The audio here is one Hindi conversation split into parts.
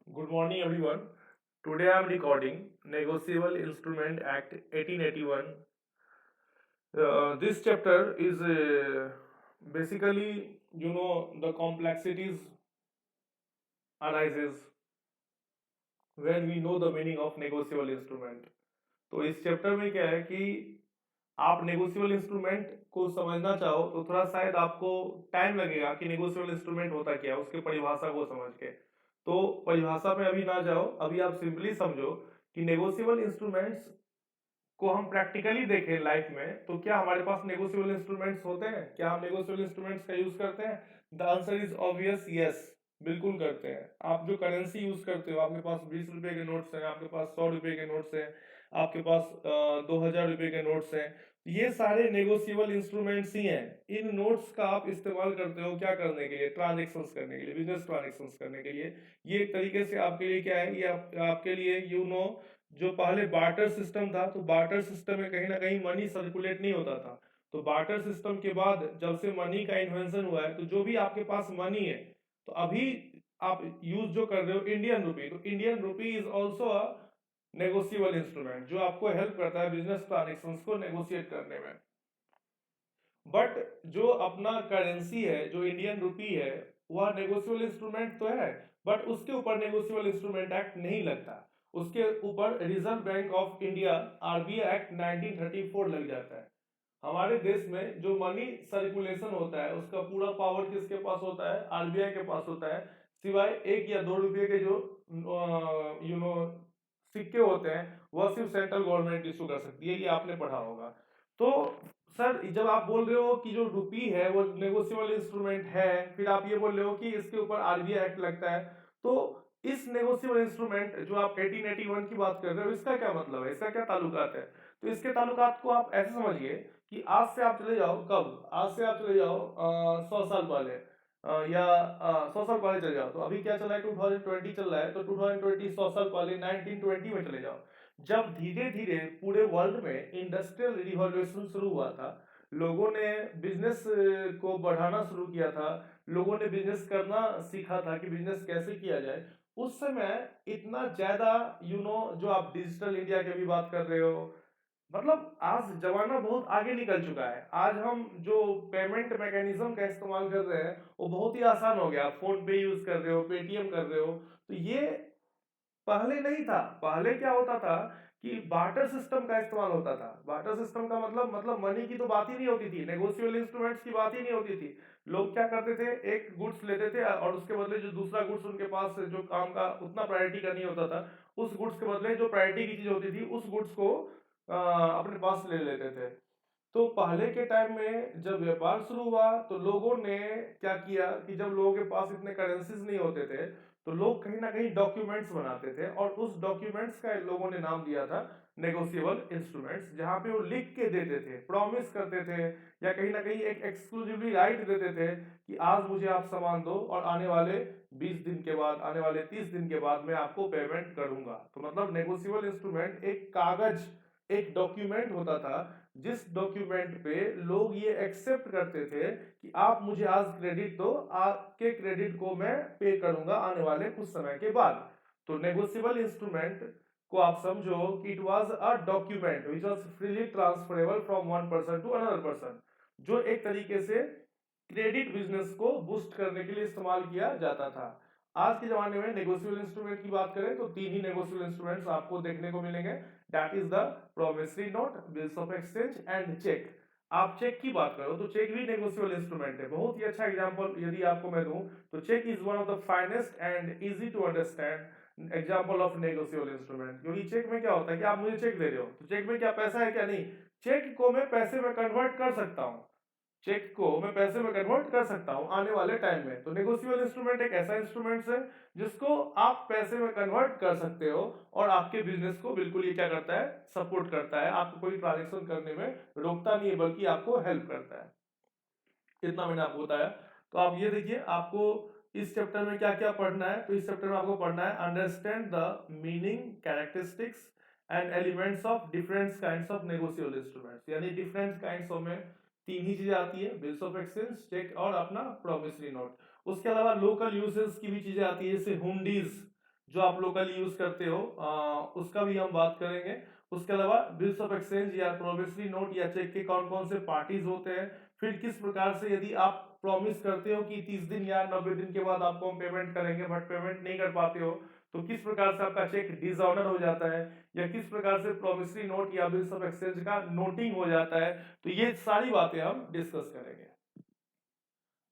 Good morning, everyone. Today I am recording Negotiable Instrument Act 1881. This chapter is basically, the complexities arises when we know the meaning of negotiable instrument. तो इस चैप्टर में क्या है कि आप नेगोशिएबल इंस्ट्रूमेंट को समझना चाहो तो थोड़ा शायद आपको टाइम लगेगा कि नेगोशिएबल इंस्ट्रूमेंट होता क्या है उसके परिभाषा को समझ के। तो परिभाषा में अभी ना जाओ, अभी आप सिंपली समझो कि नेगोशिएबल इंस्ट्रूमेंट्स को हम प्रैक्टिकली देखें लाइफ में तो क्या हमारे पास नेगोशिएबल इंस्ट्रूमेंट्स होते हैं? क्या हम नेगोशिएबल इंस्ट्रूमेंट्स का यूज करते हैं? The answer is obvious, yes, बिल्कुल करते हैं। आप जो करेंसी यूज करते हो, आपके पास 20 रुपए के नोट्स हैं, आपके पास 100 रुपए के नोट्स हैं, आपके पास 2000 रुपए के नोट्स हैं, ये सारे नेगोशिएबल इंस्ट्रूमेंट्स ही हैं। इन नोट्स का आप इस्तेमाल करते हो क्या करने के लिए? ट्रांजेक्शन्स करने के लिए, बिजनेस ट्रांजेक्शन्स करने के लिए। ये एक तरीके से आपके लिए क्या है, ये आपके लिए जो पहले बार्टर सिस्टम था, तो बार्टर सिस्टम में कहीं ना कहीं मनी सर्कुलेट नहीं होता था। तो बार्टर सिस्टम के बाद जब से मनी का इन्वेंशन हुआ है, तो जो भी आपके पास मनी है, तो अभी आप यूज जो कर रहे हो इंडियन रुपी, तो Indian rupee is also a negotiable instrument जो आपको हेल्प करता है बिजनेस ट्रांजेक्शन्स को नेगोशिएट करने में। बट जो अपना करेंसी है, जो इंडियन रुपी है, वह नेगोशिएबल इंस्ट्रूमेंट तो है, बट उसके ऊपर नेगोशिएबल इंस्ट्रूमेंट एक्ट नहीं लगता। उसके ऊपर reserve Bank of India RBI act 1934 लग जाता है। हमारे देश में जो मनी सर्कुलेशन होता है उसका पूरा पावर किसके पास होता है? आरबीआई के पास होता है, सिवाय 1 या 2 रुपए के जो यू नो सिक्के होते हैं वह सिर्फ सेंट्रल गवर्नमेंट इशू कर सकती है, ये आपने पढ़ा होगा। तो सर, जब आप बोल रहे हो कि जो रुपी है वो नेगोशिएबल इंस्ट्रूमेंट है, फिर आप ये बोल रहे हो कि इसके ऊपर आरबीआई एक्ट लगता है, तो इस नेगोशिएबल इंस्ट्रूमेंट जो आप 1881 की बात कर रहे हो, इसका क्या मतलब है, इसका क्या ताल्लुकात है? तो इसके ताल्लुकात को आप ऐसे समझिए कि आज से आप चले जाओ, कब? आज से आप चले जाओ 100 साल पहले, या 100 साल पहले चले जाओ। तो अभी क्या चला है, 2020 चल रहा है, तो 2020 100 साल पहले 1920 में चले जाओ। जब धीरे धीरे पूरे वर्ल्ड में इंडस्ट्रियल रिवॉल्यूशन शुरू हुआ था, लोगों ने बिजनेस को बढ़ाना शुरू किया था, लोगों ने बिजनेस करना सीखा था कि बिजनेस कैसे किया जाए। उस समय इतना ज्यादा जो आप डिजिटल इंडिया की भी बात कर रहे हो, मतलब आज जमाना बहुत आगे निकल चुका है। आज हम जो पेमेंट मैकेनिज्म का इस्तेमाल कर रहे हैं वो बहुत ही आसान हो गया। आप फोन पे यूज कर रहे हो, पेटीएम कर रहे हो, तो ये पहले नहीं था। पहले क्या होता था कि बार्टर सिस्टम का इस्तेमाल होता था। बार्टर सिस्टम का मतलब मनी की तो बात ही नहीं होती थी, नेगोशिएबल इंस्ट्रूमेंट्स की बात ही नहीं होती थी। लोग क्या करते थे, एक गुड्स लेते थे और उसके बदले जो दूसरा गुड्स उनके पास जो काम का उतना प्रायोरिटी का नहीं होता था, उस गुड्स के बदले जो प्रायोरिटी की चीज होती थी उस गुड्स को अपने पास ले लेते थे। तो पहले के टाइम में जब व्यापार शुरू हुआ तो लोगों ने क्या किया कि जब लोगों के पास इतने करेंसीज नहीं होते थे, तो लोग कहीं ना कहीं डॉक्यूमेंट्स बनाते थे और उस डॉक्यूमेंट्स का लोगों ने नाम दिया था नेगोशिएबल इंस्ट्रूमेंट्स, जहां पे वो लिख के देते थे, प्रॉमिस करते थे, या कहीं ना कहीं एक एक्सक्लूसिवली राइट देते थे कि आज मुझे आप सामान दो और आने वाले 20 दिन के बाद, आने वाले 30 दिन के बाद मैं आपको पेमेंट करूंगा। तो मतलब नेगोशिएबल इंस्ट्रूमेंट एक कागज, एक डॉक्यूमेंट होता था, जिस डॉक्यूमेंट पे लोग ये एक्सेप्ट करते थे कि आप मुझे आज क्रेडिट दो, आपके क्रेडिट को मैं पे करूंगा आने वाले कुछ समय के बाद। तो नेगोशिएबल इंस्ट्रूमेंट को आप समझो कि it was a document which was freely transferable from one person to another person, जो एक तरीके से क्रेडिट बिजनेस को बूस्ट करने के लिए इस्तेमाल किया जाता था। आज के जमाने में नेगोशिएबल इंस्ट्रूमेंट की बात करें तो 3 ही नेगोशिएबल इंस्ट्रूमेंट्स आपको देखने को मिलेंगे, that is the promissory note, bills of exchange and cheque. आप चेक की बात करो तो चेक भी नेगोशिएबल इंस्ट्रूमेंट है। बहुत ही अच्छा एग्जांपल यदि आपको मैं दूं तो cheque is one of the finest and easy to understand example of negotiable instrument. क्योंकि चेक में क्या होता है कि आप मुझे चेक दे रहे हो, तो चेक में क्या पैसा है क्या? नहीं, चेक को मैं पैसे में कन्वर्ट कर सकता हूं, चेक को मैं पैसे में कन्वर्ट कर सकता हूं आने वाले टाइम में। तो नेगोशिएबल इंस्ट्रूमेंट एक ऐसा इंस्ट्रूमेंट है जिसको आप पैसे में कन्वर्ट कर सकते हो और आपके बिजनेस को बिल्कुल ये क्या करता है, सपोर्ट करता है, आपको कोई ट्रांजेक्शन करने में रोकता नहीं है बल्कि आपको हेल्प करता है। इतना मैंने आपको बताया। तो आप ये देखिए, आपको इस चैप्टर में क्या क्या पढ़ना है। तो इस चैप्टर में आपको पढ़ना है understand the meaning, characteristics and elements of different kinds of negotiable instruments. यानी डिफरेंट काइंड्स में 3 ही चीजें आती है, बिल्स ऑफ एक्सचेंज, चेक और अपना प्रोमिसरी नोट। उसके अलावा लोकल यूसेज की भी चीजें आती है, जैसे हुंडीज, जो आप लोकली यूज करते हो उसका भी हम बात करेंगे। उसके अलावा बिल्स ऑफ एक्सचेंज या प्रोमिसरी नोट या चेक के कौन कौन से पार्टीज होते हैं, फिर किस प्रकार से यदि आप प्रॉमिस करते हो कि 30 दिन या 90 दिन के बाद आपको हम पेमेंट करेंगे बट पेमेंट नहीं कर पाते हो, तो किस प्रकार से आपका चेक डिसऑनर हो जाता है, या किस प्रकार से प्रोमिसरी नोट या बिल्स ऑफ एक्सचेंज का नोटिंग हो जाता है। तो ये सारी बातें हम डिस्कस करेंगे।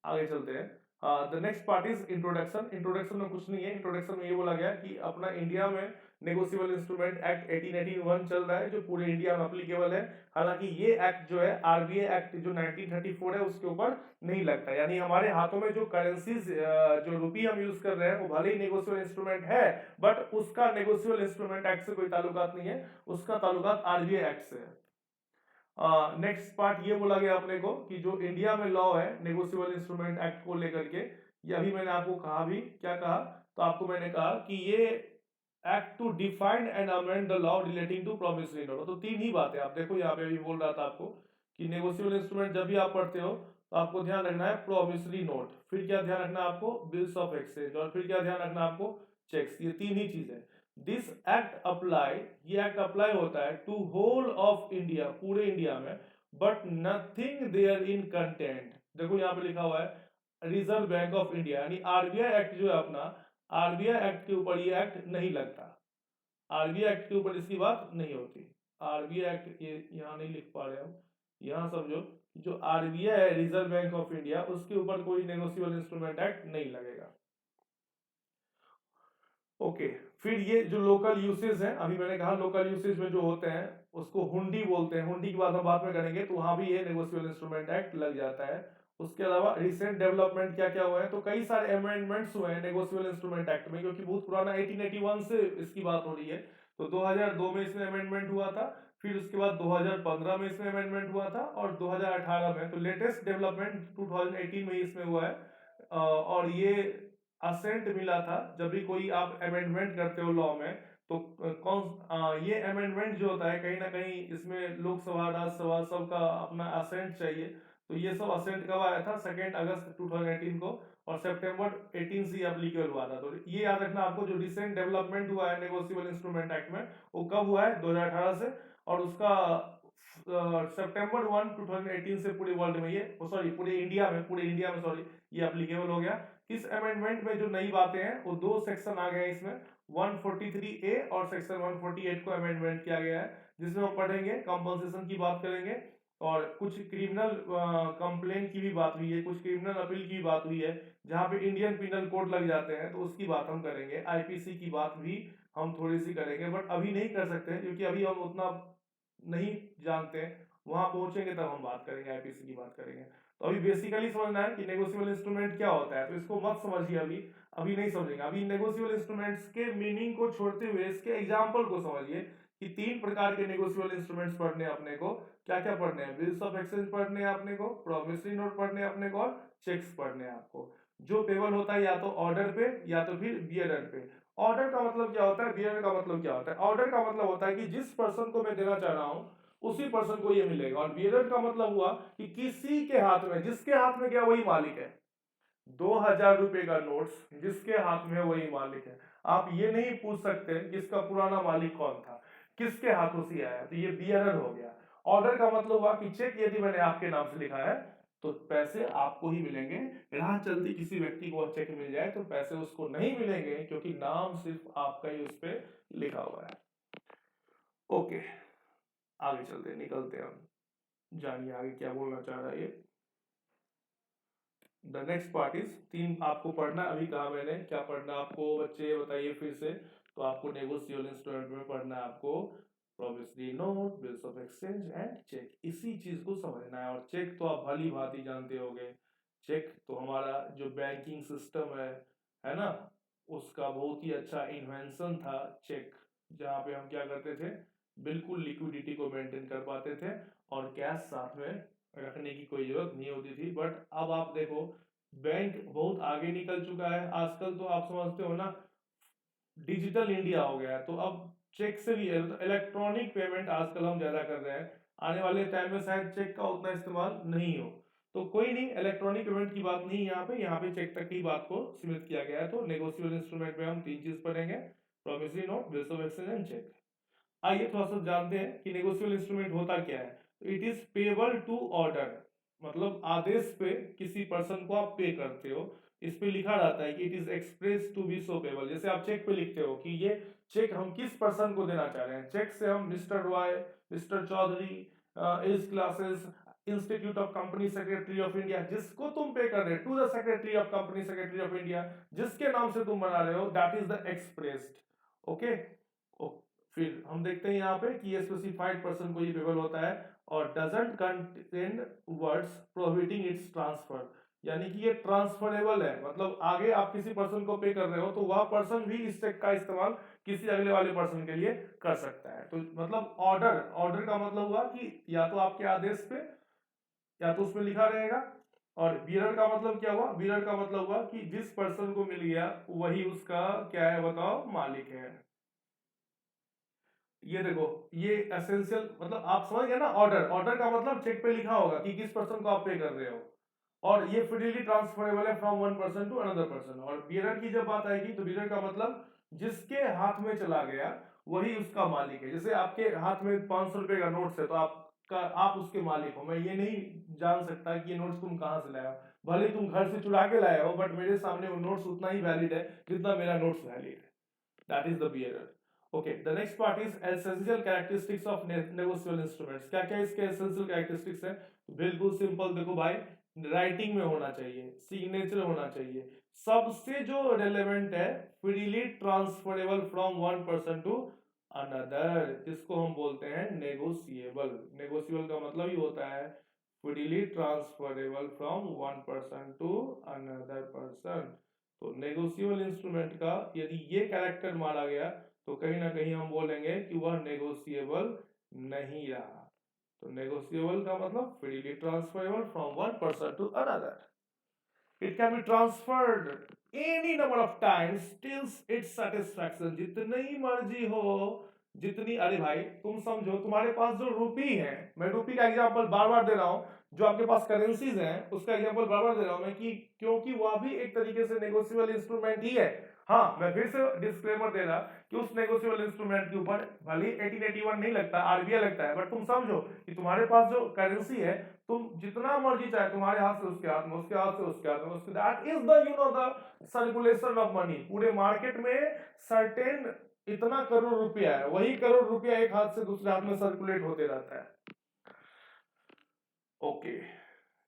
आगे चलते हैं। The next part is introduction. Introduction में कुछ नहीं है, इंट्रोडक्शन में ये बोला गया कि अपना इंडिया में नेगोशिएबल इंस्ट्रूमेंट एक्ट 1881 चल रहा है जो पूरे इंडिया में अप्लीकेबल है। हालांकि ये एक्ट जो है आरबीआई एक्ट जो 1934 है उसके ऊपर नहीं लगता, यानी हमारे हाथों में जो करेंसीज जो रुपी हम यूज कर रहे हैं वो भले ही नेगोशिएबल इंस्ट्रूमेंट है, बट उसका नेगोशिएबल इंस्ट्रूमेंट एक्ट से कोई ताल्लुकात नहीं है, उसका ताल्लुकात आरबीआई एक्ट से है। नेक्स्ट पार्ट ये बोला गया अपने को कि जो इंडिया में लॉ है नेगोशिएबल इंस्ट्रूमेंट एक्ट को लेकर के, ये अभी मैंने आपको कहा भी, क्या कहा, तो आपको मैंने कहा कि ये act to define and amend the law relating to promissory note. तो तीन ही बातें आप देखो यहाँ पे भी बोल रहा था आपको कि नेगोशिएबल इंस्ट्रूमेंट जब भी आप पढ़ते हो तो आपको ध्यान रखना है प्रॉमिसरी नोट, फिर क्या ध्यान रखना है आपको, बिल्स ऑफ एक्सचेंज, और फिर क्या ध्यान रखना है आपको, चेक्स। ये तीन ही चीज है। दिस एक्ट अप्लाई, ये एक्ट अप्लाई होता है टू होल ऑफ इंडिया, पूरे इंडिया में, but nothing there in content. देखो यहाँ पे लिखा हुआ है रिजर्व बैंक ऑफ इंडिया, यानी आरबीआई एक्ट जो है अपना, आरबीआई एक्ट के ऊपर ये एक्ट नहीं लगता, आरबीआई एक्ट के ऊपर इसकी बात नहीं होती। आरबीआई एक्ट ये यहाँ नहीं लिख पा रहे हम, यहाँ समझो जो आरबीआई है रिजर्व बैंक ऑफ इंडिया, उसके ऊपर कोई नेगोशिएबल इंस्ट्रूमेंट एक्ट नहीं लगेगा। ओके फिर ये जो लोकल यूसेज है, अभी मैंने कहा लोकल यूसेज में जो होते हैं उसको हुंडी बोलते हैं, हुंडी की बात हम बाद में करेंगे, तो वहां भी ये नेगोशिएबल इंस्ट्रूमेंट एक्ट लग जाता है। उसके अलावा रिसेंट डेवलपमेंट क्या क्या हुआ है, तो कई सारे अमेंडमेंट्स हुए हैं नेगोशिएबल इंस्ट्रूमेंट एक्ट में, क्योंकि बहुत पुराना 1881 से इसकी बात हो रही है। तो 2002 में इसमें अमेंडमेंट हुआ था, फिर उसके बाद 2015 में इसमें अमेंडमेंट हुआ था, और 2018 में, तो लेटेस्ट डेवलपमेंट 2018 में इसमें हुआ है। और ये असेंट मिला था, जब भी कोई आप अमेंडमेंट करते हो लॉ में, तो ये अमेंडमेंट जो होता है कहीं ना कहीं इसमें लोकसभा राज्यसभा सबका अपना असेंट चाहिए। तो ये सब असेंट कब आया था, 2 अगस्त 2018 को, और सितंबर 18 से एप्लीकेबल हुआ था। तो ये याद रखना आपको, जो रिसेंट डेवलपमेंट हुआ है नेगोशिएबल इंस्ट्रूमेंट एक्ट में वो कब हुआ है, 2018 से, और उसका सितंबर 1 2018 से पूरे वर्ल्ड में ये, सॉरी पूरे इंडिया में सॉरी, ये एप्लीकेबल हो गया। इस अमेंडमेंट में जो नई बातें हैं वो दो सेक्शन आ गए इसमें, 143A और सेक्शन 148 को अमेंडमेंट किया गया है, जिसमें हम पढ़ेंगे कंपनसेशन की बात करेंगे, और कुछ क्रिमिनल कंप्लेन की भी बात हुई है, कुछ क्रिमिनल अपील की भी बात हुई है, जहां पे इंडियन पिनल कोड लग जाते हैं, तो उसकी बात हम करेंगे। आईपीसी की बात भी हम थोड़ी सी करेंगे, बट अभी नहीं कर सकते क्योंकि अभी हम उतना नहीं जानते, वहां पहुंचेंगे तब हम बात करेंगे, आईपीसी की बात करेंगे। तो अभी बेसिकली समझना है कि नेगोशिएबल इंस्ट्रूमेंट क्या होता है, तो इसको मत समझिए अभी, अभी नहीं समझेंगे। अभी नेगोशिएबल इंस्ट्रूमेंट्स के मीनिंग को छोड़ते हुए इसके एग्जांपल को समझिए कि तीन प्रकार के नेगोशिएबल इंस्ट्रूमेंट्स पढ़ने हैं अपने को, क्या क्या पढ़ने हैं, बिल्स ऑफ एक्सचेंज पढ़ने हैं अपने को, प्रॉमिसरी नोट पढ़ने हैं अपने को, और चेक्स पढ़ने हैं आपको, जो पेबल होता है या तो ऑर्डर पे या तो फिर बियरर पे। ऑर्डर का मतलब क्या होता है, बियरर का मतलब क्या होता है, ऑर्डर का मतलब होता है कि जिस पर्सन को मैं देना चाह रहा हूं उसी पर्सन को ये मिलेगा, और बियरर का मतलब हुआ कि किसी के हाथ में, जिसके हाथ में क्या वही मालिक है। 2000 रुपए का नोट्स जिसके हाथ में वही मालिक है। आप ये नहीं पूछ सकते कि इसका पुराना मालिक कौन था, किसके हाथों से आया, तो ये बियरर हो गया। ऑर्डर का मतलब हुआ कि चेक यदि मैंने आपके नाम से लिखा है तो पैसे आपको ही मिलेंगे, राह चलती किसी व्यक्ति को चेक मिल जाए तो पैसे उसको नहीं मिलेंगे, क्योंकि नाम सिर्फ आपका ही उस पर लिखा हुआ है। ओके आगे चलते निकलते हैं हम, जानिए आगे क्या बोलना चाह रहा है ये। द नेक्स्ट पार्ट इज, तीन आपको पढ़ना, अभी कहा मैंने क्या पढ़ना आपको, बच्चे बताइए फिर से। तो आपको नेगोशिएबल इंस्ट्रूमेंट में पढ़ना है आपको promissory note, bills of exchange and cheque, इसी चीज को समझना है। और चेक तो आप भली भांति जानते होंगे, चेक तो हमारा जो बैंकिंग सिस्टम है ना, उसका बहुत ही अच्छा इन्वेंशन था चेक, जहाँ पे हम क्या करते थे, बिल्कुल लिक्विडिटी को मेंटेन कर पाते थे और कैश साथ में रखने की कोई जरूरत नहीं होती थी। बट अब आप देखो बैंक बहुत आगे निकल चुका है आजकल, तो आप समझते हो ना डिजिटल इंडिया हो गया है, तो अब चेक से भी इलेक्ट्रॉनिक पेमेंट आजकल हम ज्यादा कर रहे हैं, आने वाले टाइम में शायद चेक का उतना इस्तेमाल नहीं हो। तो कोई नहीं, इलेक्ट्रॉनिक पेमेंट की बात नहीं है यहाँ पे चेक तक की बात को सीमित किया गया है। तो नेगोशिएबल इंस्ट्रूमेंट में हम तीन चीज पढ़ेंगे, promissory note, bills of exchange and cheque. आइए थोड़ा सा जानते हैं कि नेगोशिएबल इंस्ट्रूमेंट होता क्या है। It is payable to order, मतलब आदेश पे किसी पर्सन को आप पे करते हो। इस पे लिखा रहता है कि it is express to be so payable. जैसे आप चेक पे लिखते हो कि ये चेक हम किस पर्सन को देना चाह रहे हैं, चेक से हम मिस्टर रॉय, मिस्टर चौधरी, इस classes, institute of company secretary of India, जिसको तुम पे कर रहे हो, to the secretary of company secretary of India, जिसके नाम से तुम बना रहे हो, that is the expressed. Okay, फिर हम देखते हैं यहाँ पे कि ये स्पेसिफाइड पर्सन को ये पेबल होता है और doesn't contain words prohibiting it's transfer, यानी कि ये ट्रांसफरेबल है, मतलब आगे आप किसी पर्सन को पे कर रहे हो तो वह पर्सन भी इस चेक का इस्तेमाल किसी अगले वाले पर्सन के लिए कर सकता है। तो मतलब ऑर्डर, ऑर्डर का मतलब हुआ कि या तो आपके आदेश पे या तो उसमें लिखा रहेगा, और बीरर का मतलब क्या हुआ, बीरर का मतलब हुआ कि जिस पर्सन को मिल गया वही उसका क्या है बताओ, मालिक है। ये देखो, ये एसेंशियल, मतलब आप समझ गए ना, ऑर्डर, ऑर्डर का मतलब चेक पे लिखा होगा कि किस पर्सन को आप पे कर रहे हो, और ये फ्रीली ट्रांसफरेबल है from one person to another person. और बियरर की जब बात आएगी तो बियरर का मतलब जिसके हाथ में चला गया वही उसका मालिक है। जैसे आपके हाथ में 500 रुपए का नोट्स है तो आप उसके मालिक हो। मैं ये नहीं जान सकता कि ये नोट्स तुम कहां से लाए हो, भले तुम घर से चुरा के लाए हो, बट मेरे सामने वो नोट्स उतना ही वैलिड है जितना मेरा नोट्स वैलिड है। That is the bearer. Okay, the next part is essential characteristics of negotiable instruments। क्या क्या इसके essential characteristics है? बिल्कुल सिंपल, देखो भाई, राइटिंग में होना चाहिए, सिग्नेचर होना चाहिए, सबसे जो रेलेवेंट है freely transferable from one person to another, जिसको हम बोलते हैं नेगोशिएबल। नेगोशिएबल का मतलब ही होता है freely transferable from one person to another person. तो नेगोशिएबल इंस्ट्रूमेंट का यदि ये कैरेक्टर मारा गया तो कहीं ना कहीं हम बोलेंगे कि वह नेगोशिएबल नहीं रहा। तो नेगोशिएबल का मतलब freely transferable from one person to another. It can be transferred any number of times tills its satisfaction, जितनी मर्जी हो, जितनी, अरे भाई तुम समझो, तुम्हारे पास जो रुपी है, मैं रुपी का एग्जांपल बार बार दे रहा हूं, जो आपके पास करेंसीज हैं उसका एग्जांपल बार बार दे रहा हूं मैं, कि क्योंकि वह भी एक तरीके से नेगोशिएबल इंस्ट्रूमेंट ही है। हाँ, मैं फिर से डिस्क्लेमर दे रहा कि उस नेगोशिएबल इंस्ट्रूमेंट के ऊपर भले 1881 नहीं लगता, आरबीआई लगता है, बट तुम समझो कि तुम्हारे पास जो करेंसी है, तुम जितना मर्जी चाहे तुम्हारे हाथ से उसके हाथ में, उसके हाथ से उसके हाथ में, उसके, that is the the circulation of money. पूरे मार्केट में सर्टेन इतना करोड़ रुपया है, वही करोड़ रुपया एक हाथ से दूसरे हाथ में सर्कुलेट होते रहता है। ओके,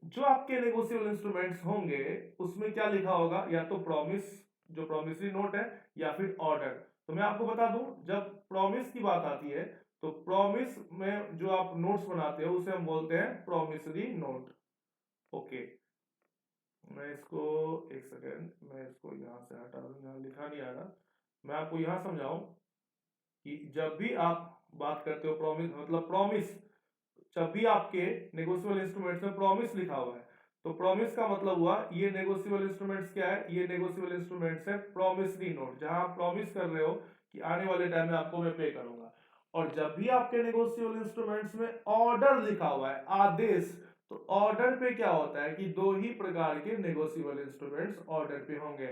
जो आपके नेगोशिएबल इंस्ट्रूमेंट्स होंगे उसमें क्या लिखा होगा, या तो प्रॉमिस, जो प्रॉमिसरी नोट है, या फिर ऑर्डर। तो मैं आपको बता दूं, जब प्रॉमिस की बात आती है तो प्रॉमिस में जो आप नोट्स बनाते हो उसे हम बोलते हैं प्रॉमिसरी नोट। ओके, मैं इसको, एक सेकेंड, मैं इसको यहां से हटा दूं, यहां लिखा नहीं आ रहा। मैं आपको यहां समझाऊं कि जब भी आप बात करते हो प्रॉमिस, मतलब प्रॉमिस, जब भी आपके नेगोशिएबल इंस्ट्रूमेंट्स में प्रॉमिस लिखा हुआ है तो प्रॉमिस का मतलब हुआ ये नेगोशिएबल इंस्ट्रूमेंट्स क्या है, ये नेगोशिएबल इंस्ट्रूमेंट्स है प्रॉमिसरी नोट, जहां आप प्रॉमिस कर रहे हो कि आने वाले टाइम में आपको मैं पे करूंगा। और जब भी आपके नेगोशिएबल इंस्ट्रूमेंट्स में ऑर्डर लिखा हुआ है, आदेश, तो ऑर्डर पे क्या होता है कि दो ही प्रकार के नेगोशिएबल इंस्ट्रूमेंट्स ऑर्डर पे होंगे।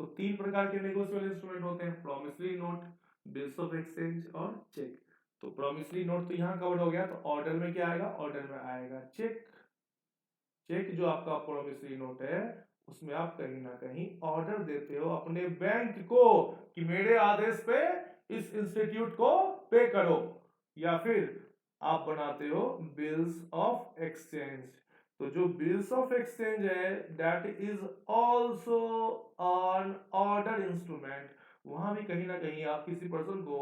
तो तीन प्रकार के नेगोशिएबल इंस्ट्रूमेंट होते हैं, promissory note, bills of exchange और चेक। तो प्रॉमिसरी नोट तो यहां कवर हो गया, तो ऑर्डर में क्या आएगा, ऑर्डर में आएगा चेक। चेक जो आपका प्रॉमिसरी नोट है उसमें आप कहीं ना कहीं ऑर्डर देते हो अपने बैंक को कि मेरे आदेश पे इस इंस्टीट्यूट को पे करो, या फिर आप बनाते हो बिल्स ऑफ एक्सचेंज। तो जो बिल्स ऑफ एक्सचेंज है that is also on order instrument. वहां भी कहीं ना कहीं आप किसी पर्सन को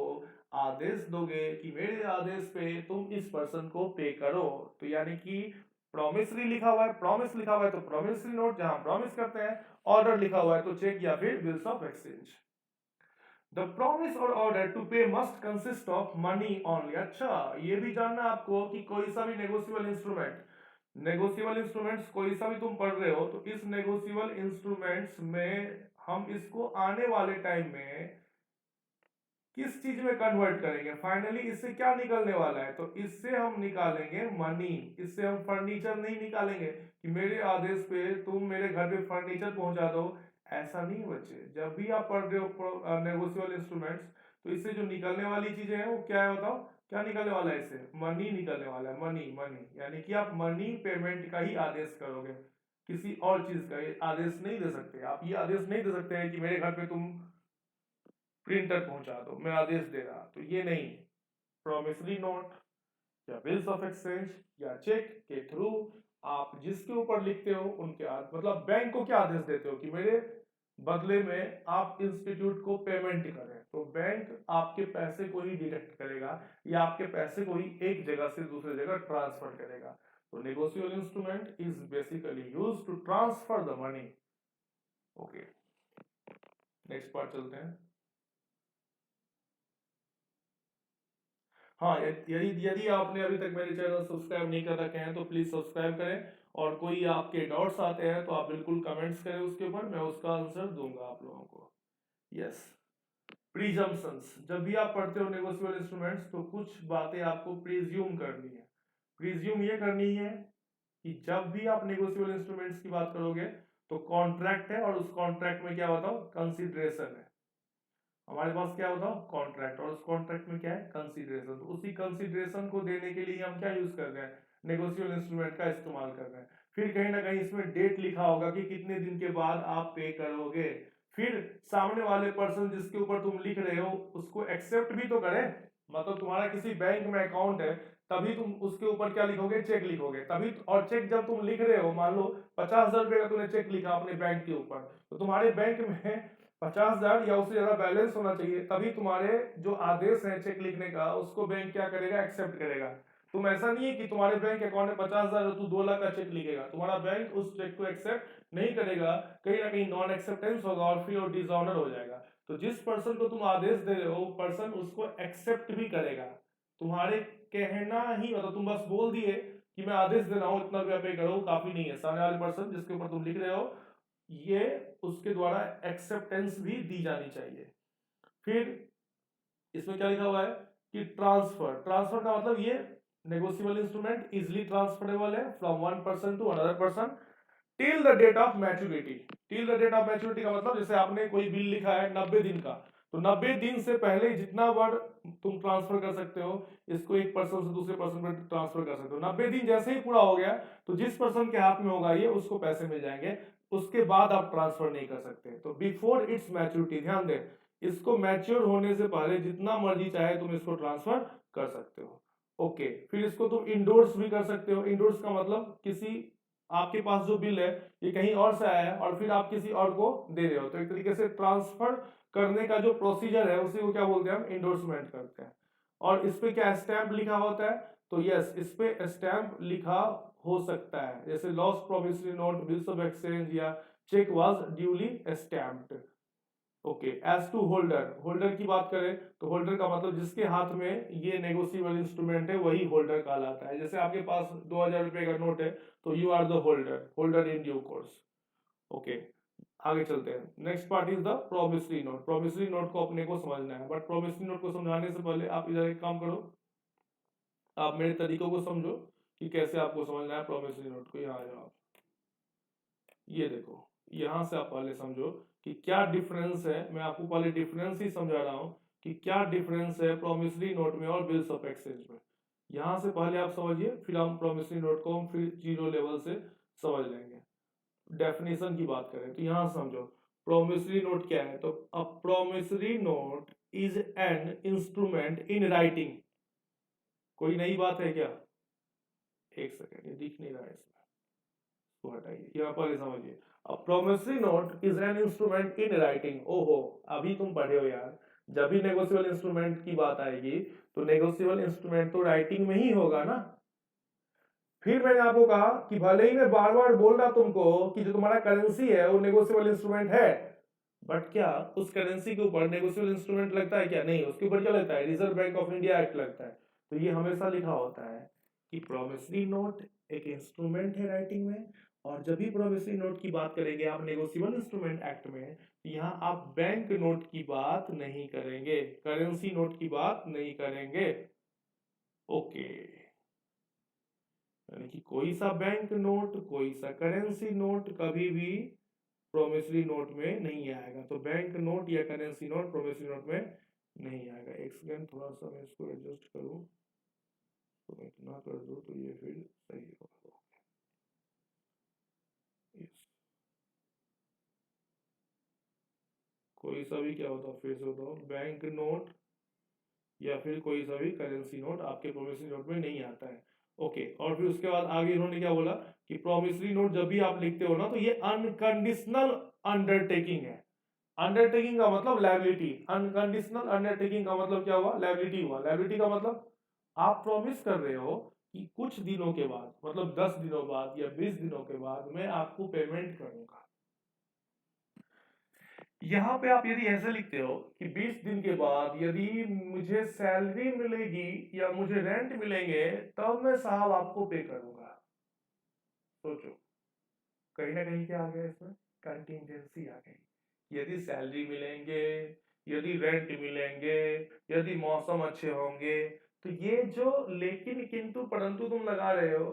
आदेश दोगे कि मेरे आदेश पे तुम इस पर्सन को पे करो। तो यानी कि प्रॉमिसरी लिखा हुआ है, प्रॉमिस लिखा हुआ है तो प्रॉमिसरी नोट जहां प्रॉमिस करते हैं, ऑर्डर लिखा हुआ है तो चेक या फिर bills of exchange. The promise और ऑर्डर टू पे must consist of money only. अच्छा, ये भी जानना आपको कि कोई सा भी नेगोशिएबल इंस्ट्रूमेंट, नेगोशिएबल इंस्ट्रूमेंट्स कोई सा भी तुम पढ़ रहे हो तो इस नेगोशिएबल इंस्ट्रूमेंट्स में हम इसको आने वाले टाइम में किस चीज में कन्वर्ट करेंगे, फाइनली इससे क्या निकलने वाला है, तो इससे हम निकालेंगे मनी। इससे हम फर्नीचर नहीं निकालेंगे, कि मेरे आदेश पे तुम मेरे घर पे फर्नीचर पहुंचा दो, ऐसा नहीं बच्चे। जब भी आप पढ़ रहे हो नेगोशिएबल इंस्ट्रूमेंट्स, तो इससे जो निकलने वाली चीजें हैं वो क्या है बताओ, क्या निकलने वाला है? इससे मनी निकलने वाला है, मनी मनी, यानी कि आप मनी पेमेंट का ही आदेश करोगे, किसी और चीज का ये आदेश नहीं दे सकते। आप ये आदेश नहीं दे सकते हैं कि मेरे घर पे तुम प्रिंटर पहुंचा दो, मैं आदेश दे रहा, तो ये नहीं। प्रॉमिसरी नोट या बिल्स ऑफ एक्सचेंज या चेक के थ्रू आप जिसके ऊपर लिखते हो उनके मतलब बैंक को क्या आदेश देते हो कि मेरे बदले में आप इंस्टीट्यूट को पेमेंट करें, तो बैंक आपके पैसे को ही डिडक्ट करेगा या आपके पैसे को ही एक जगह से दूसरी जगह ट्रांसफर करेगा। तो negotiable instrument is basically used to transfer the money. Okay, next part चलते हैं। हाँ, यदि यदि आपने अभी तक मेरे चैनल सब्सक्राइब नहीं कर रखे हैं तो प्लीज सब्सक्राइब करें, और कोई आपके डाउट्स आते हैं तो आप बिल्कुल कमेंट्स करें उसके ऊपर, मैं उसका आंसर दूंगा आप लोगों को। यस, प्रीजम्पशंस। जब भी आप पढ़ते हो नेगोशिएबल इंस्ट्रूमेंट्स तो कुछ बातें आपको प्रीज्यूम करनी है। प्रीज्यूम ये करनी है कि जब भी आप नेगोशिएबल इंस्ट्रूमेंट्स की बात करोगे तो कॉन्ट्रैक्ट है, और उस कॉन्ट्रैक्ट में क्या बताओ, कंसिडरेशन है। हमारे पास क्या होता है, कॉन्ट्रैक्ट, और उस कॉन्ट्रैक्ट में क्या है, कंसीडरेशन। तो उसी कंसीडरेशन को देने के लिए हम क्या यूज कर रहे हैं, नेगोशिएबल इंस्ट्रूमेंट का इस्तेमाल कर रहे हैं। फिर कहीं ना कहीं इसमें डेट लिखा होगा कि कितने दिन के बाद आप पे करोगे। फिर सामने वाले पर्सन जिसके ऊपर तुम लिख रहे हो उसको एक्सेप्ट भी तो करे, मतलब तुम्हारा किसी बैंक में अकाउंट है, तभी तुम उसके ऊपर क्या लिखोगे, चेक लिखोगे तभी। और चेक जब तुम लिख रहे हो, मान लो 50,000 रुपए का तुमने चेक लिखा अपने बैंक के ऊपर, तो तुम्हारे बैंक में 50,000 या उससे ज्यादा बैलेंस होना चाहिए, तभी तुम्हारे जो आदेश है चेक लिखने का उसको बैंक क्या करेगा, एक्सेप्ट करेगा। तुम ऐसा नहीं है कि तुम्हारे बैंक अकाउंट में 50,000 है, तू 2 लाख का चेक लिखेगा, तुम्हारा बैंक उस चेक को एक्सेप्ट नहीं करेगा, कहीं ना कहीं नॉन एक्सेप्टेंस होगा और फिर वो डिसऑनर हो जाएगा। तो जिस पर्सन को तुम आदेश दे रहे हो पर्सन उसको एक्सेप्ट भी करेगा। तुम्हारे कहना ही मतलब तुम बस बोल दिए कि मैं आदेश दे रहा हूं इतना रुपया पे करो, काफी नहीं है। सामने वाले पर्सन जिसके ऊपर तुम लिख रहे हो ये उसके द्वारा एक्सेप्टेंस भी दी जानी चाहिए। फिर इसमें क्या लिखा हुआ है कि ट्रांसफर, ट्रांसफर का मतलब ये नेगोशिएबल इंस्ट्रूमेंट इजिली ट्रांसफरेबल है from one person to another person till the date of maturity. Till the date of maturity का मतलब जैसे आपने कोई बिल लिखा है 90 दिन का, तो 90 दिन से पहले जितना बार तुम ट्रांसफर कर सकते हो, इसको एक पर्सन से दूसरे पर्सन पर ट्रांसफर कर सकते हो। 90 दिन जैसे ही पूरा हो गया तो जिस पर्सन के हाथ में होगा ये उसको पैसे मिल जाएंगे, उसके बाद आप ट्रांसफर नहीं कर सकते। तो बिफोर इट्स मैच्योरिटी, ध्यान दें, इसको मैच्योर होने से पहले जितना मर्जी चाहे तुम इसको ट्रांसफर कर सकते हो। ओके, फिर इसको तुम इंडोर्स भी कर सकते हो। इंडोर्स का मतलब किसी, आपके पास जो बिल है ये कहीं और से आया है और फिर आप किसी और को दे रहे हो, तो एक तरीके से ट्रांसफर करने का जो प्रोसीजर है उसी को क्या बोलते हैं, हम इंडोर्समेंट करते हैं। और इस पे क्या स्टैंप लिखा होता है, तो यस इस पे स्टैंप लिखा हो सकता है, जैसे lost promissory note, bills of exchange या cheque was duly stamped. Okay, as to holder, holder की बात करें तो होल्डर का मतलब जिसके हाथ में ये नेगोशिएबल इंस्ट्रूमेंट है वही होल्डर कहलाता है। जैसे आपके पास 2,000 रुपए का नोट है तो you are the holder, holder in due course. Okay, आगे चलते हैं। Next part is the promissory note. Promissory note को अपने को समझना है, बट प्रोमिसरी नोट को समझाने से पहले आप इधर एक काम करो, आप मेरे तरीकों को समझो कि कैसे आपको समझना है प्रोमिसरी नोट को। यहाँ आ जाओ, ये देखो, यहां से आप पहले समझो कि क्या डिफरेंस है। मैं आपको पहले डिफरेंस ही समझा रहा हूं कि क्या डिफरेंस है प्रोमिसरी नोट में और बिल्स ऑफ एक्सचेंज में। यहां से पहले आप समझिए, फिर हम प्रोमिसरी नोट को हम फिर जीरो लेवल से समझ लेंगे। डेफिनेशन की बात करें तो यहां समझो प्रोमिसरी नोट क्या है। तो अ promissory note is an instrument in writing. कोई नई बात है क्या? एक सेकेंड, ये दिख नहीं रहा है इसमें, तो हटाइए, यहाँ पर समझिए। A promissory note is an instrument in writing। ओहो, अभी तुम पढ़े हो यार, जब भी नेगोशिएबल इंस्ट्रूमेंट की बात आएगी तो नेगोशिएबल इंस्ट्रूमेंट तो राइटिंग में ही होगा ना। फिर मैंने आपको कहा कि भले ही मैं बार बार बोल रहा तुमको कि जो तुम्हारा करेंसी है वो नेगोशिएबल इंस्ट्रूमेंट है, बट क्या उस करेंसी के ऊपर नेगोशिएबल इंस्ट्रूमेंट लगता है क्या? नहीं, उसके ऊपर क्या लगता है, Reserve Bank of India act लगता है। तो ये हमेशा लिखा होता है कि प्रोमिसरी नोट एक इंस्ट्रूमेंट है राइटिंग में, और जब भी प्रोमिसरी नोट की बात करेंगे आप नेगोशिएबल इंस्ट्रूमेंट एक्ट में, यहाँ आप बैंक नोट की बात नहीं करेंगे, करेंसी नोट की बात नहीं करेंगे। ओके, यानी कि कोई सा बैंक नोट, कोई सा करेंसी नोट कभी भी प्रोमिसरी नोट में नहीं आएगा। तो बैंक नोट या करेंसी नोट प्रोमिसरी नोट में नहीं आएगा। एक सेकेंड, थोड़ा सा मैं इसको एडजस्ट करूं, तो मैं इतना कर दूं तो ये फिर सही होगा। कोई सा भी क्या होता, फिर से बताओ, बैंक नोट या फिर कोई सा भी करेंसी नोट आपके प्रोमिसरी नोट में नहीं आता है। ओके, और फिर उसके बाद आगे इन्होंने क्या बोला कि प्रोमिसरी नोट जब भी आप लिखते हो ना, तो ये अनकंडीशनल अंडरटेकिंग है। अंडरटेकिंग का मतलब लायबिलिटी, अनकंडीशनल अंडरटेकिंग का मतलब क्या हुआ, लायबिलिटी हुआ। लायबिलिटी का मतलब आप प्रॉमिस कर रहे हो कि कुछ दिनों के बाद, मतलब 10 दिनों बाद या 20 दिनों के बाद मैं आपको पेमेंट करूंगा। यहाँ पे आप यदि ऐसे लिखते हो कि 20 दिन के बाद यदि मुझे सैलरी मिलेगी या मुझे रेंट मिलेंगे तब मैं साहब आपको पे करूंगा। सोचो, कहीं ना कहीं क्या आ गया इसमें, कंटिजेंसी आ गई। यदि सैलरी मिलेंगे, यदि रेंट मिलेंगे, यदि मौसम अच्छे होंगे, तो ये जो लेकिन किंतु परंतु तुम लगा रहे हो,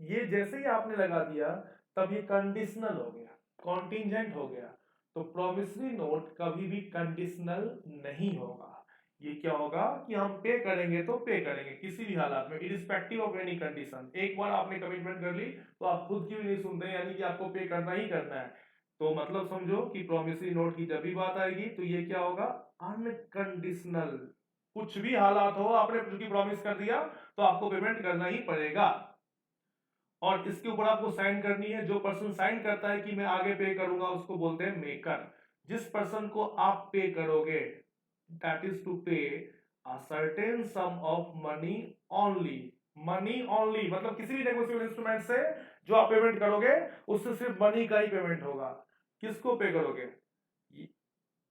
ये जैसे ही आपने लगा दिया तब ये कंडीशनल हो गया, कॉन्टिजेंट हो गया। तो प्रोमिसरी नोट कभी भी कंडीशनल नहीं होगा। ये क्या होगा कि हम पे करेंगे तो पे करेंगे किसी भी हालात में, इरिस्पेक्टिव ऑफ एनी कंडीशन। एक बार आपने कमिटमेंट कर ली तो आप खुद की भी नहीं सुनते, यानी कि आपको पे करना ही करना है। तो मतलब समझो कि प्रोमिसरी नोट की जब भी बात आएगी तो ये क्या होगा, अनकंडीशनल। कुछ भी हालात हो, आपने चूंकि प्रॉमिस कर दिया तो आपको पेमेंट करना ही पड़ेगा। और इसके ऊपर आपको साइन करनी है। जो पर्सन साइन करता है कि मैं आगे पे करूंगा उसको बोलते हैं मेकर। जिस पर्सन को आप पे करोगे, दैट इज टू पे a certain sum of money only. Money only मतलब किसी भी नेगोशिएबल इंस्ट्रूमेंट से जो आप पेमेंट करोगे उससे सिर्फ मनी का ही पेमेंट होगा। किसको पे करोगे,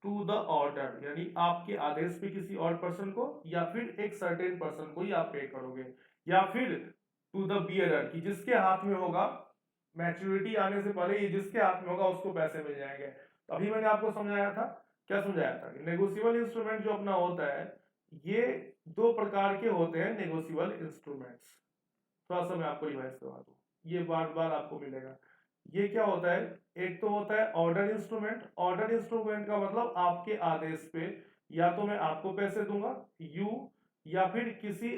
टू द ऑर्डर, यानी आपके आदेश पे किसी और पर्सन को, या फिर एक सर्टेन पर्सन को ही आप पे करोगे, या फिर टू द बियरर कि जिसके हाथ में होगा, मैच्योरिटी आने से पहले ये जिसके हाथ में होगा उसको पैसे मिल जाएंगे। तो अभी मैंने आपको समझाया था, क्या समझाया था कि नेगोशिएबल इंस्ट्रूमेंट जो अपना होता है, ये दो प्रकार के होते हैं नेगोशिएबल इंस्ट्रूमेंट्स। थोड़ा सा मैं आपको रिवाइज करवा दूं, ये बार बार आपको मिलेगा। ये क्या होता है, एक तो होता है ऑर्डर इंस्ट्रूमेंट। ऑर्डर इंस्ट्रूमेंट का मतलब आपके आदेश पे या तो मैं आपको पैसे दूंगा यू, या फिर किसी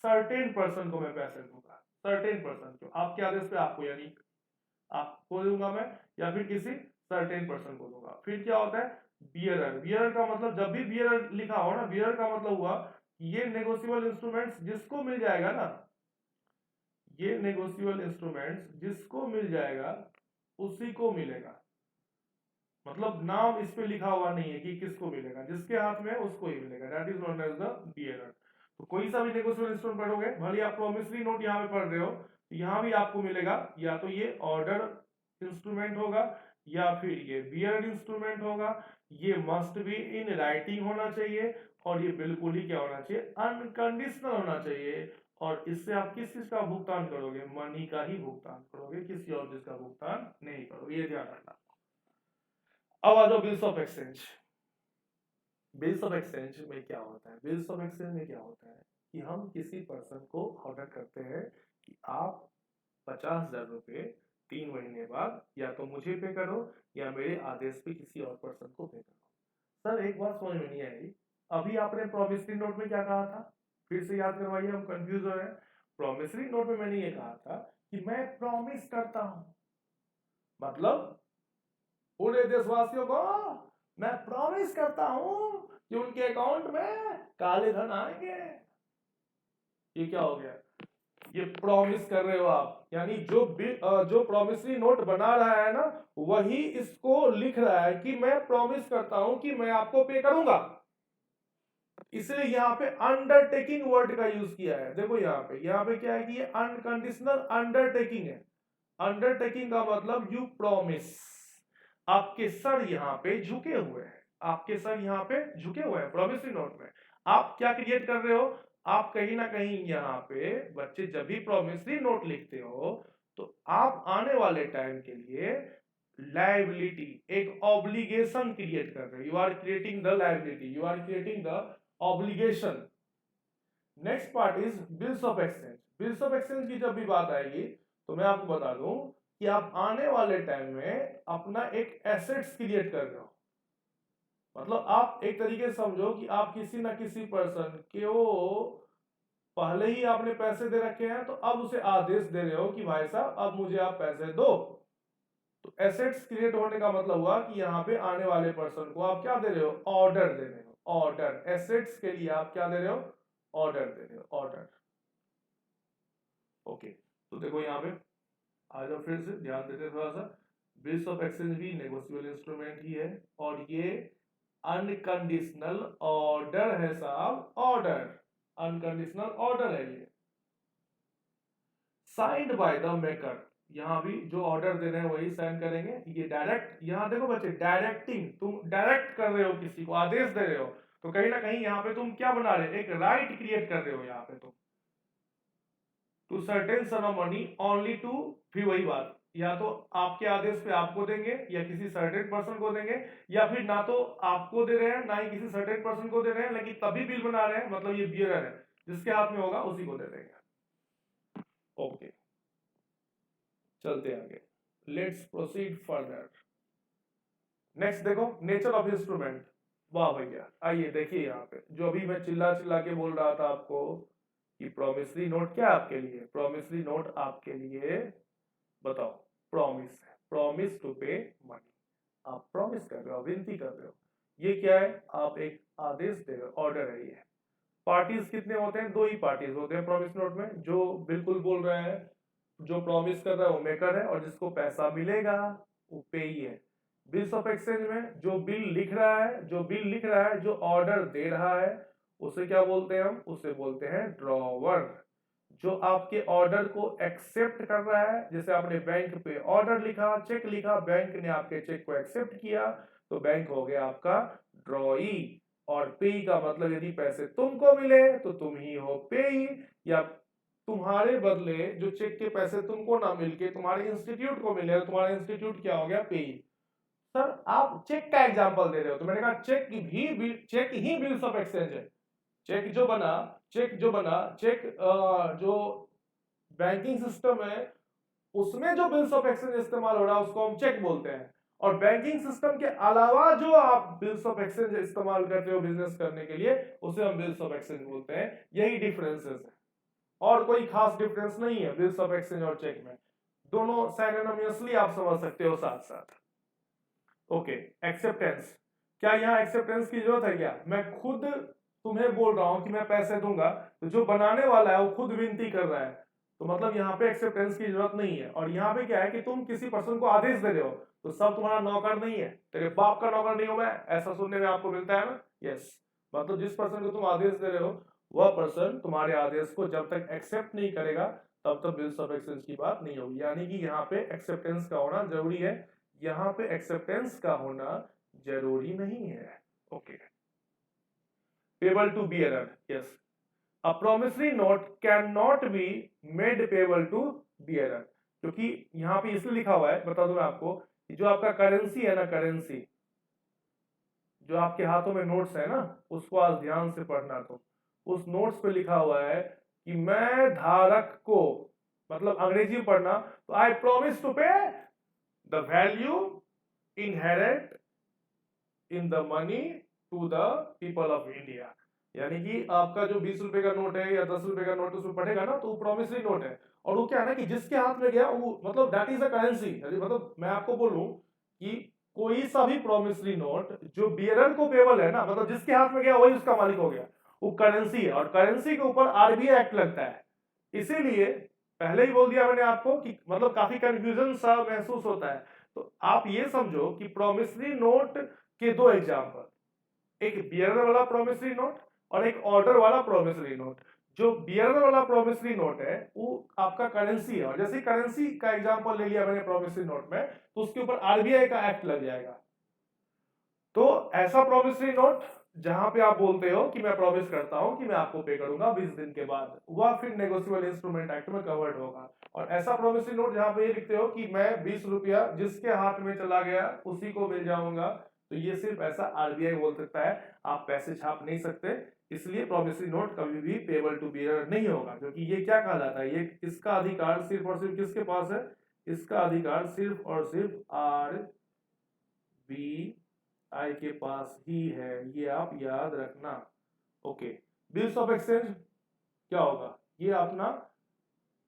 सर्टेन पर्सन को मैं पैसे दूंगा। सर्टेन पर्सन को, आपके आदेश पे आपको, यानी आपको दूंगा मैं, या फिर किसी सर्टेन पर्सन को दूंगा। फिर क्या होता है बियरर। बियरर का मतलब, जब भी बियरर लिखा हो ना, बियरर का मतलब हुआ ये नेगोशिएबल इंस्ट्रूमेंट्स जिसको मिल जाएगा ना, ये नेगोशिएबल इंस्ट्रूमेंट्स जिसको मिल जाएगा उसी को मिलेगा। मतलब नाम इस पे लिखा हुआ नहीं है कि किसको मिलेगा, जिसके हाथ में है उसको ही मिलेगा। That is known as the bearer. तो कोई सा भी नेगोशिएबल इंस्ट्रूमेंट पढ़ोगे, भले आप प्रोमिसरी नोट यहाँ पे पढ़ रहे हो, तो यहाँ भी आपको मिलेगा या तो ये ऑर्डर इंस्ट्रूमेंट होगा या फिर ये बियरर इंस्ट्रूमेंट होगा। ये मस्ट बी इन राइटिंग होना चाहिए, और ये बिल्कुल ही क्या होना चाहिए, अनकंडीशनल होना चाहिए। और इससे आप किस चीज का भुगतान करोगे, मनी का ही भुगतान करोगे, किसी और चीज का भुगतान नहीं करोगे, ये ध्यान रखना। अब आ जाओ bills of exchange. Bills of exchange में क्या होता है, बिल्स ऑफ एक्सचेंज में क्या होता है कि हम किसी पर्सन को ऑर्डर करते हैं कि आप 50,000 रुपये 3 महीने बाद या तो मुझे पे करो या मेरे आदेश पे किसी और पर्सन को पे करो। सर एक बात समझ में नहीं आई, अभी आपने प्रोमिसरी नोट में क्या कहा था, फिर से याद करवाइए, हम कंफ्यूज हो रहे हैं। प्रोमिसरी नोट में मैंने ये कहा था कि मैं प्रॉमिस करता हूं, मतलब पूरे देशवासियों को मैं प्रॉमिस करता हूं कि उनके अकाउंट में काले धन आएंगे। ये क्या हो गया, ये प्रॉमिस कर रहे हो आप, यानी जो प्रॉमिसरी नोट बना रहा है ना, वही इसको लिख रहा है कि मैं प्रॉमिस करता हूं कि मैं आपको पे करूंगा। इसलिए यहां पे अंडरटेकिंग वर्ड का यूज किया है। देखो यहां पे क्या है कि ये अनकंडीशनल अंडरटेकिंग है। अंडरटेकिंग का मतलब यू प्रॉमिस। आपके सर यहां पे झुके हुए हैं, आपके सर यहां पे झुके हुए हैं प्रोमिसरी नोट में। आप क्या क्रिएट कर रहे हो, आप कहीं ना कहीं यहां पे बच्चे जब भी प्रोमिसरी नोट लिखते हो तो आप आने वाले टाइम के लिए लायबिलिटी, एक ऑब्लिगेशन क्रिएट कर रहे हो। You are creating the liability, you are creating the obligation. Next part is bills of exchange. Bills of exchange की जब भी बात आएगी तो मैं आपको बता दूं कि आप आने वाले टाइम में अपना एक एसेट्स क्रिएट कर रहे हो। मतलब आप एक तरीके से समझो कि आप किसी ना किसी पर्सन को पहले ही आपने पैसे दे रखे हैं, तो अब उसे आदेश दे रहे हो कि भाई साहब अब मुझे आप पैसे दो। तो एसेट्स क्रिएट होने का मतलब हुआ कि यहाँ पे आने वाले पर्सन को आप क्या दे रहे हो, ऑर्डर दे रहे हो। ऑर्डर, एसेट्स के लिए आप क्या दे रहे हो, ऑर्डर दे रहे हो, ऑर्डर। ओके, तो देखो यहाँ पे आ जाओ, फिर से ध्यान देते थोड़ा सा। बिल्स ऑफ एक्सचेंज भी नेगोशिएबल इंस्ट्रूमेंट ही है, और ये अनकंडीशनल ऑर्डर है साहब, ऑर्डर, अनकंडीशनल ऑर्डर है ये, साइंड बाय द मेकर। यहां भी जो ऑर्डर दे रहे हैं वही साइन करेंगे। ये डायरेक्ट, यहां देखो बच्चे, डायरेक्टिंग, तुम डायरेक्ट कर रहे हो, किसी को आदेश दे रहे हो, तो कहीं ना कहीं यहां पे तुम क्या बना रहे हो, एक राइट क्रिएट कर रहे हो यहां पे तुम, to certain sum of money only to, फिर वही बात, या तो आपके आदेश पे आपको देंगे या किसी सर्टेन पर्सन को देंगे, या फिर ना तो आपको दे रहे हैं ना ही किसी सर्टेन पर्सन को दे रहे हैं, लेकिन तभी बिल बना रहे हैं, मतलब ये बियरर है, जिसके हाथ में होगा उसी को दे देंगे। ओके, चलते आगे, लेट्स प्रोसीड फर्दर। नेक्स्ट देखो, नेचर ऑफ इंस्ट्रूमेंट। वाह भैया, आइए देखिए यहाँ पे, जो अभी मैं चिल्ला चिल्ला के बोल रहा था आपको कि प्रोमिसरी नोट क्या आपके लिए, प्रोमिसरी नोट आपके लिए, बताओ, प्रॉमिस है, प्रॉमिस टू पे मनी। आप प्रॉमिस कर रहे हो, विनती कर रहे हो, ये क्या है, आप एक आदेश दे रहे हो, ऑर्डर है ये। पार्टीज कितने होते हैं, दो ही पार्टीज होते हैं प्रॉमिस नोट में, जो बिल्कुल बोल रहा है, जो प्रॉमिस कर रहा है वो मेकर है, और जिसको पैसा मिलेगा वो पेई है। बिल्स ऑफ एक्सचेंज में जो बिल लिख रहा है, जो बिल लिख रहा है, जो ऑर्डर दे रहा है, उसे क्या बोलते हैं हम, उसे बोलते हैं ड्रॉवर। जो आपके ऑर्डर को एक्सेप्ट कर रहा है, जैसे आपने बैंक पे ऑर्डर लिखा, चेक लिखा, बैंक ने आपके चेक को एक्सेप्ट किया, तो बैंक हो गया आपका ड्रॉई। और पेई का मतलब यदि पैसे तुमको मिले तो तुम ही हो पेई, या तुम्हारे बदले जो चेक के पैसे तुमको ना मिलके तुम्हारे इंस्टीट्यूट को मिले, तुम्हारा इंस्टीट्यूट क्या हो गया, पेई। सर आप चेक का एग्जांपल दे रहे हो, तो मैंने कहा चेक ही बिल्स ऑफ एक्सचेंज है। चेक जो बना, चेक जो बैंकिंग सिस्टम है उसमें जो बिल्स ऑफ एक्सचेंज इस्तेमाल हो रहा है उसको हम चेक बोलते हैं, और बैंकिंग सिस्टम के अलावा जो आप बिल्स ऑफ एक्सचेंज इस्तेमाल करते हो बिजनेस करने के लिए, उसे हम बिल्स ऑफ एक्सचेंज बोलते हैं। यही डिफरेंसेस है, और कोई खास डिफरेंस नहीं है बिल्स ऑफ एक्सचेंज और चेक में, दोनों साइनोनिमसली आप समझ सकते हो साथ साथ। ओके, एक्सेप्टेंस, क्या यहाँ एक्सेप्टेंस की जरूरत है क्या, मैं खुद तुम्हें बोल रहा हूं कि मैं पैसे दूंगा, तो जो बनाने वाला है वो खुद विनती कर रहा है, तो मतलब यहाँ पे एक्सेप्टेंस की जरूरत नहीं है। और यहाँ पे क्या है कि तुम किसी पर्सन को आदेश दे रहे हो, तो सब तुम्हारा नौकर नहीं है, तेरे बाप का नौकर नहीं हो मैं, ऐसा सुनने में आपको मिलता है ना, यस। मतलब जिस पर्सन को तुम आदेश दे रहे हो वह पर्सन तुम्हारे आदेश को जब तक एक्सेप्ट नहीं करेगा तब तक बिल्स ऑफ एक्सचेंज की बात नहीं होगी। यानी कि यहाँ पे एक्सेप्टेंस का होना जरूरी है, यहाँ पे एक्सेप्टेंस का होना जरूरी नहीं है। Okay, payable to bearer, yes, a promissory note cannot be made payable to bearer, क्योंकि यहां पे इसलिए लिखा हुआ है, बता दूं मैं आपको, कि जो आपका करेंसी है ना, करेंसी जो आपके हाथों में नोट्स है ना, उसको आज ध्यान से पढ़ना। तो उस नोट्स पे लिखा हुआ है कि मैं धारक को, मतलब अंग्रेजी में पढ़ना, तो I promise to pay the value inherent in the money to the people of India. यानी कि आपका जो 20 रुपए का नोट है या 10 रुपए का नोट उसमें पढ़ेगा ना, तो वो प्रॉमिसरी नोट है, और वो क्या है ना कि जिसके हाथ में गया वो, मतलब दैट इज अ करेंसी। मतलब मैं आपको बोलूं कि कोई सा भी प्रॉमिसरी नोट जो बियरर को पेबल है ना, मतलब जिसके हाथ में गया वही उसका मालिक हो गया, वो करेंसी है, और करेंसी के ऊपर आरबीआई एक्ट लगता है। इसीलिए पहले ही बोल दिया मैंने आपको कि मतलब काफी कंफ्यूजन सा महसूस होता है। तो आप ये समझो कि प्रॉमिसरी नोट के दो एग्जाम्पल, एक बियरर वाला प्रॉमिसरी नोट और एक ऑर्डर वाला प्रॉमिसरी नोट। जो बियरर वाला प्रॉमिसरी नोट है वो आपका करेंसी है, और जैसे करेंसी का एग्जांपल ले लिया मैंने प्रॉमिसरी नोट में, तो उसके ऊपर आरबीआई का एक्ट लग जाएगा। तो ऐसा प्रॉमिसरी नोट जहां पे आप बोलते हो कि मैं प्रॉमिस करता हूं कि मैं आपको पे करूंगा 20 दिन के बाद, वह फिर नेगोशिएबल इंस्ट्रूमेंट एक्ट में कवर्ड होगा। और ऐसा प्रॉमिसरी नोट जहां पे ये लिखते हो कि मैं 20 रुपया जिसके हाथ में चला गया उसी को मिल जाऊंगा, तो ये सिर्फ ऐसा आरबीआई बोल सकता है, आप पैसे छाप नहीं सकते। इसलिए प्रॉमिसरी नोट कभी भी पेबल टू बियरर नहीं होगा, क्योंकि ये क्या कहलाता है, ये इसका अधिकार सिर्फ और सिर्फ किसके पास है, इसका अधिकार सिर्फ और सिर्फ आर बी आई के पास ही है, ये आप याद रखना। ओके, बिल्स ऑफ एक्सचेंज क्या होगा, ये अपना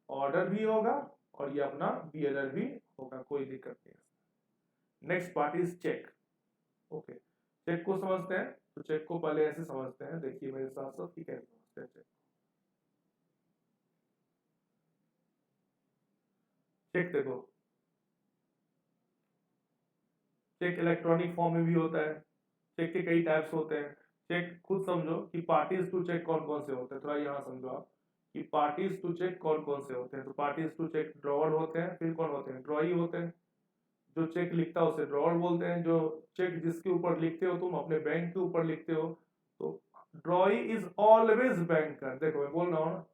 ऑर्डर भी होगा और ये अपना बियरर भी होगा, कोई दिक्कत नहीं है। Next part is cheque. Okay, cheque को समझते हैं, तो चेक को पहले ऐसे समझते हैं, देखिए मेरे साथ साथ कि कैसे समझते हैं चेक। चेक देखो, चेक इलेक्ट्रॉनिक फॉर्म में भी होता है, चेक के कई टाइप्स होते हैं। चेक खुद समझो कि पार्टीज टू चेक कौन कौन से होते हैं, थोड़ा यहाँ समझो आप कि पार्टीज टू चेक कौन कौन से होते हैं। तो पार्टीज टू चेक ड्रॉवर होते हैं, फिर कौन होते हैं, ड्रॉई होते हैं। जो चेक लिखता है उसे ड्रॉवर बोलते हैं। जो चेक जिसके ऊपर लिखते हो तुम, अपने बैंक के ऊपर लिखते हो, तो ड्रॉई इज ऑलवेज बैंकर। देखो मैं बोल रहा हूँ ना,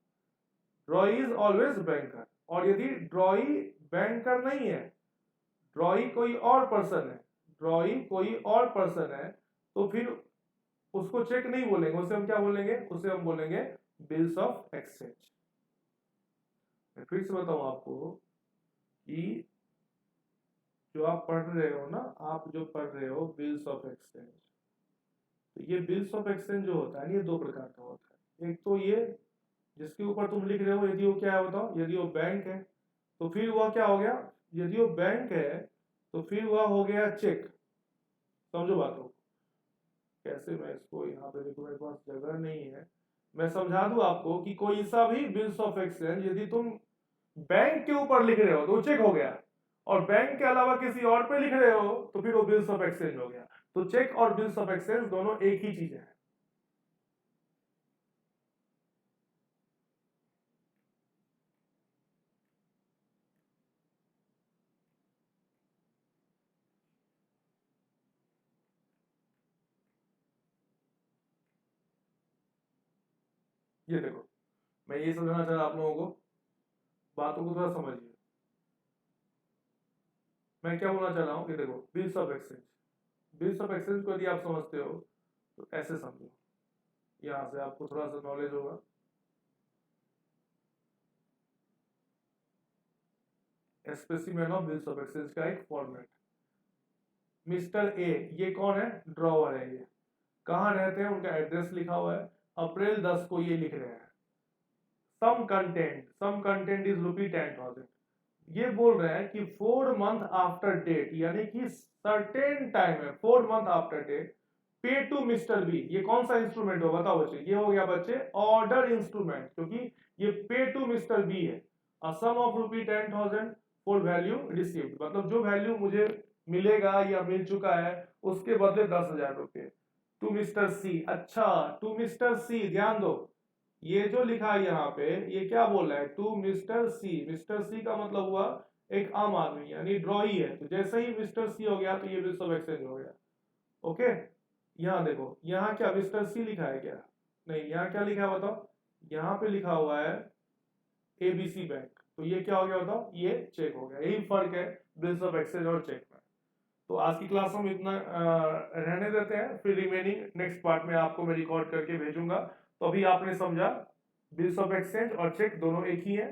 ड्रॉई इज ऑलवेज बैंकर। और यदि ड्रॉई बैंकर नहीं है, ड्रॉई कोई और पर्सन है, ड्रॉई कोई और पर्सन है, तो फिर उसको चेक नहीं बोलेंगे, उसे हम क्या बोलेंगे, उसे हम बोलेंगे बिल्स ऑफ एक्सचेंज। मैं फिर से बताऊं आपको कि जो आप पढ़ रहे हो ना, आप जो पढ़ रहे हो बिल्स ऑफ एक्सचेंज, तो ये बिल्स ऑफ एक्सचेंज जो होता है ये दो प्रकार का होता है। एक तो ये जिसके ऊपर तुम लिख रहे हो, यदि वो क्या है बताओ, यदि वो बैंक है तो फिर वह क्या हो गया, यदि वो बैंक है तो फिर वह हो गया चेक। समझो बात को, कैसे मैं इसको यहाँ पे देखो, मेरे पास जगह नहीं है, मैं समझा दूं आपको कि कोई सा भी बिल्स ऑफ एक्सचेंज यदि तुम बैंक के ऊपर लिख रहे हो तो चेक हो गया, और बैंक के अलावा किसी और पे लिख रहे हो तो फिर वो बिल्स ऑफ एक्सचेंज हो गया। तो चेक और बिल्स ऑफ एक्सचेंज दोनों एक ही चीज है। ये देखो, मैं ये समझाना चाह रहा आप लोगों को, बातों को थोड़ा समझिए। मैं क्या बोलना चाह रहा हूँ, ये देखो bills of exchange, bills of exchange को यदि आप समझते हो तो ऐसे समझो, यहां से आपको थोड़ा सा नॉलेज होगा। Specimen of bills of exchange का एक फॉर्मेट। मिस्टर ए, ये कौन है, ड्रॉवर है, ये कहाँ रहते हैं, उनका एड्रेस लिखा हुआ है, अप्रैल 10 को ये लिख रहे हैं। Sum content is ₹10,000। ये बोल रहे हैं कि 4 मंथ आफ्टर डेट, यानी कि सर्टेन टाइम है, 4 मंथ आफ्टर डेट, पे टू मिस्टर बी। ये कौन सा इंस्ट्रूमेंट हो बताओ बच्चे, ये हो गया बच्चे ऑर्डर इंस्ट्रूमेंट, क्योंकि ये पे टू मिस्टर बी है। अ सम ऑफ ₹10,000 फॉर वैल्यू रिसीव्ड, मतलब जो वैल्यू मुझे मिलेगा या मिल चुका है उसके बदले 10,000 रुपए टू मिस्टर सी। अच्छा, टू मिस्टर सी, ध्यान दो, ये जो लिखा है यहाँ पे, ये क्या बोल रहा है, टू मिस्टर सी। मिस्टर सी का मतलब हुआ एक आम आदमी, यानी ड्रॉई है। तो जैसे ही मिस्टर सी हो गया तो ये बिल्स ऑफ एक्सचेंज हो गया। ओके, यहाँ देखो, यहाँ क्या मिस्टर सी लिखा है क्या, नहीं, यहाँ क्या लिखा है बताओ, यहाँ पे लिखा हुआ है एबीसी बैंक, तो ये क्या हो गया बताओ, ये चेक हो गया। यही फर्क है बिल्स ऑफ एक्सचेंज और चेक में। तो आज की क्लास हम इतना रहने देते हैं, फिर रिमेनिंग नेक्स्ट पार्ट में आपको मैं रिकॉर्ड करके भेजूंगा। तो अभी आपने समझा बिल्स ऑफ एक्सचेंज और चेक दोनों एक ही है,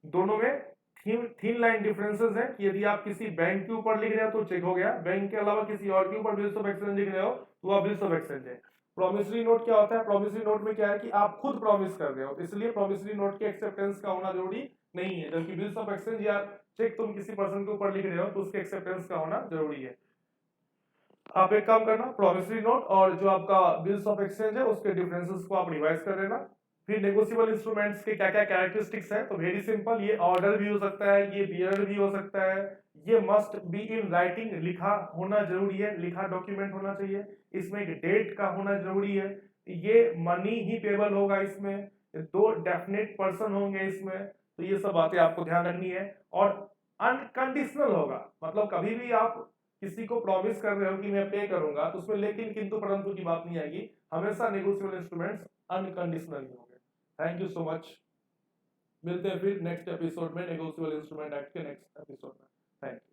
दोनों में थीन लाइन डिफरेंसेस है कि यदि आप किसी बैंक के ऊपर लिख रहे हो तो चेक हो गया, बैंक के अलावा किसी और के ऊपर बिल्स ऑफ एक्सचेंज लिख रहे हो तो वह बिल्स ऑफ एक्सचेंज है। प्रॉमिसरी नोट क्या होता है, प्रॉमिसरी नोट में क्या है कि आप खुद प्रॉमिस कर रहे हो, इसलिए प्रॉमिसरी नोट के एक्सेप्टेंस का होना जरूरी नहीं है, जबकि बिल्स ऑफ एक्सचेंज या चेक तुम किसी पर्सन के ऊपर लिख रहे हो तो उसके एक्सेप्टेंस का होना जरूरी है। आप एक काम करना, प्रॉमिसरी नोट और जो आपका बिल्स ऑफ एक्सचेंज है उसके डिफरेंसेस को आप रिवाइज कर लेना। फिर नेगोशिएबल इंस्ट्रूमेंट्स के क्या क्या कैरेक्टरिस्टिक्स है, तो वेरी सिंपल, ये ऑर्डर भी हो सकता है, ये बियरर भी हो सकता है, ये मस्ट बी इन राइटिंग, लिखा होना जरूरी है, लिखा डॉक्यूमेंट होना चाहिए, इसमें एक डेट का होना जरूरी है, ये मनी ही पेबल होगा, इसमें दो डेफिनेट पर्सन होंगे इसमें, तो ये सब बातें आपको ध्यान रखनी है। और अनकंडीशनल होगा, मतलब कभी भी आप किसी को प्रॉमिस कर रहे हो कि मैं पे करूंगा तो उसमें लेकिन किंतु परंतु की बात नहीं आएगी, हमेशा नेगोशिएबल इंस्ट्रूमेंट्स अनकंडीशनल ही होंगे। थैंक यू सो मच, मिलते हैं फिर नेक्स्ट एपिसोड में नेगोशिएबल इंस्ट्रूमेंट एक्ट के नेक्स्ट एपिसोड में। Thank you.